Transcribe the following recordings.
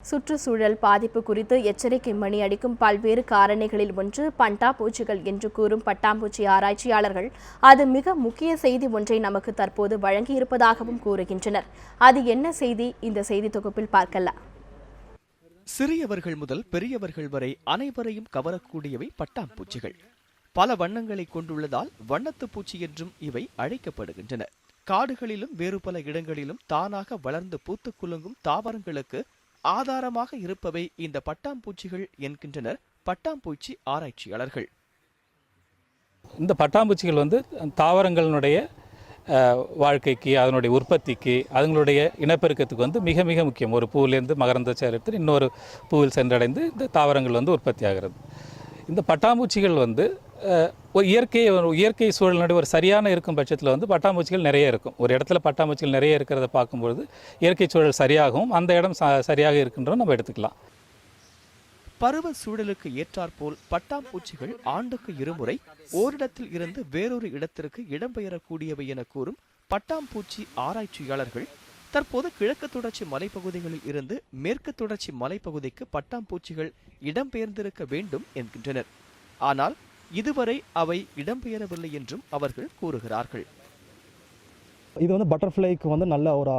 சுற்றுச்சூழல் பாதிப்பு குறித்து எச்சரிக்கை மணி அடிக்கும் பல்வேறு காரணிகளில் ஒன்று பட்டாம்பூச்சிகள் என்று கூறும் பட்டாம்பூச்சி ஆராய்ச்சியாளர்கள் அது மிக முக்கிய செய்தி ஒன்றை நமக்கு தற்போது வழங்கியிருப்பதாகவும் கூறுகின்றனர். அது என்ன செய்தி? இந்த செய்தி தொகுப்பில் பார்க்கலாம். சிறியவர்கள் முதல் பெரியவர்கள் வரை அனைவரையும் கவரக்கூடியவை பட்டாம்பூச்சிகள். பல வண்ணங்களை கொண்டுள்ளதால் வண்ணத்து பூச்சி என்றும் இவை அழைக்கப்படுகின்றன. காடுகளிலும் வேறு பல இடங்களிலும் தானாக வளர்ந்து பூத்து குலுங்கும் தாவரங்களுக்கு ஆதாரமாக இருப்பவை இந்த பட்டாம்பூச்சிகள் என்கின்றனர் பட்டாம்பூச்சி ஆராய்ச்சியாளர்கள். இந்த பட்டாம்பூச்சிகள் தாவரங்களுடைய வாழ்க்கைக்கு, அதனுடைய உற்பத்திக்கு, அதனுடைய இனப்பெருக்கத்துக்கு மிக மிக முக்கியம். ஒரு பூவிலேருந்து மகரந்த சேர்த்து இன்னொரு பூவில் சென்றடைந்து இந்த தாவரங்கள் உற்பத்தி ஆகிறது. இந்த பட்டாம்பூச்சிகள் இயற்கை சூழலினுடைய ஒரு சரியான இருக்கும் பட்சத்தில் பட்டாம்பூச்சிகள் நிறைய இருக்கும். ஒரு இடத்துல பட்டாம்பூச்சிகள் நிறைய இருக்கிறத பார்க்கும்பொழுது இயற்கை சூழல் சரியாகவும் அந்த இடம் சரியாக இருக்கின்றோம் நம்ம எடுத்துக்கலாம். பருவ சூழலுக்கு ஏற்றாற்போல் பட்டாம்பூச்சிகள் ஆண்டுக்கு இருமுறை ஓரிடத்தில் இருந்து வேறொரு இடத்திற்கு இடம்பெயரக்கூடியவை என கூறும் பட்டாம்பூச்சி ஆராய்ச்சியாளர்கள் தற்போது கிழக்கு தொடர்ச்சி மலைப்பகுதிகளில் இருந்து மேற்கு தொடர்ச்சி மலைப்பகுதிக்கு பட்டாம்பூச்சிகள் இடம்பெயர்ந்திருக்க வேண்டும் என்கின்றனர். ஆனால் இதுவரை அவை இடம்பெயரவில்லை என்றும் அவர்கள் கூறுகிறார்கள். இது பட்டர்ஃப்ளைக்கு நல்ல ஒரு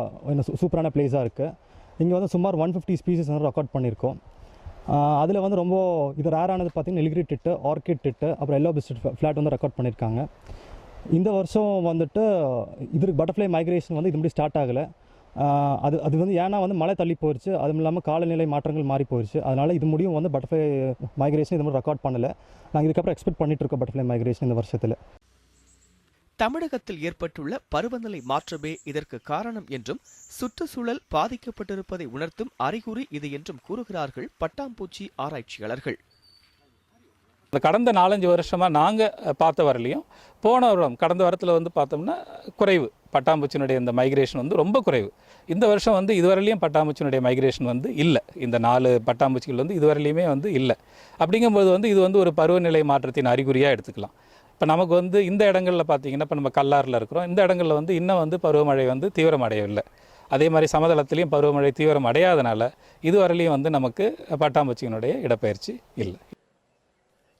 சூப்பரான பிளேஸாக இருக்குது. இங்கே சுமார் 150 ஸ்பீசிஸ் ரெக்கார்ட் பண்ணியிருக்கோம். அதில் ரொம்ப இது ரேரானது பார்த்திங்கன்னா எலிகிரி டிட்டு, ஆர்கிட் டிட்டு, அப்புறம் எல்லோ பிஸ்டட் ஃப்ளாட் ரெக்கார்ட் பண்ணியிருக்காங்க. இந்த வருஷம் இது பட்டர்ஃப்ளை மைக்ரேஷன் இது முன்னாடி ஸ்டார்ட் ஆகலை. அது ஏன்னா மழை தள்ளி போயிடுச்சு. அதுவும் இல்லாமல் காலநிலை மாற்றங்கள் மாறி போயிடுச்சு. அதனால் இது முடியும் பட்டர்ஃப்ளை மைக்ரேஷன் இது மாதிரி ரெக்கார்ட் பண்ணலை. நாங்கள் இதுக்கப்புறம் எக்ஸ்பெக்ட் பண்ணிட்டு இருக்கோம் பட்டர்ஃப்ளை மைக்ரேஷன் இந்த வருஷத்தில். தமிழகத்தில் ஏற்பட்டுள்ள பருவநிலை மாற்றமே இதற்கு காரணம் என்றும் சுற்றுச்சூழல் பாதிக்கப்பட்டிருப்பதை உணர்த்தும் அறிகுறி இது என்றும் கூறுகிறார்கள் பட்டாம்பூச்சி ஆராய்ச்சியாளர்கள். கடந்த 4-5 வருஷமாக நாங்கள் பார்த்த வரலையும் போன வருடம் கடந்த வாரத்தில் பார்த்தோம்னா குறைவு. பட்டாம்பூச்சினுடைய இந்த மைக்ரேஷன் ரொம்ப குறைவு. இந்த வருஷம் இதுவரையிலையும் பட்டாம்பூச்சினுடைய மைக்ரேஷன் இல்லை. இந்த 4 பட்டாம்பூச்சிகள் இதுவரையிலையுமே இல்லை. அப்படிங்கும்போது இது ஒரு பருவநிலை மாற்றத்தின் அறிகுறியாக எடுத்துக்கலாம். இப்போ நமக்கு இந்த இடங்களில் பார்த்தீங்கன்னா இப்போ நம்ம கல்லாரில் இருக்கிறோம். இந்த இடங்களில் இன்னும் பருவமழை தீவிரமடையவில்லை. அதே மாதிரி சமதளத்திலையும் பருவமழை தீவிரம் அடையாதனால இதுவரையிலையும் நமக்கு பட்டாம்பூச்சியினுடைய இடப்பெயர்ச்சி இல்லை.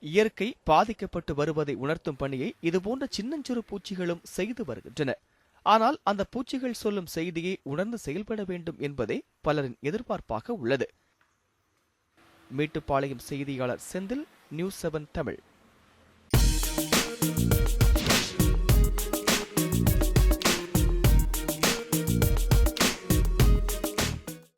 இயற்கை பாதிக்கப்பட்டு வருவதை உணர்த்தும் பணியை இதுபோன்ற சின்னஞ்சிறு பூச்சிகளும் செய்து வருகின்றன. ஆனால் அந்த பூச்சிகள் சொல்லும் செய்தியை உணர்ந்து செயல்பட வேண்டும் என்பதே பலரின் எதிர்பார்ப்பாக உள்ளது. மேட்டுப்பாளையம் செய்தியாளர் செந்தில், நியூஸ் 7 தமிழ்.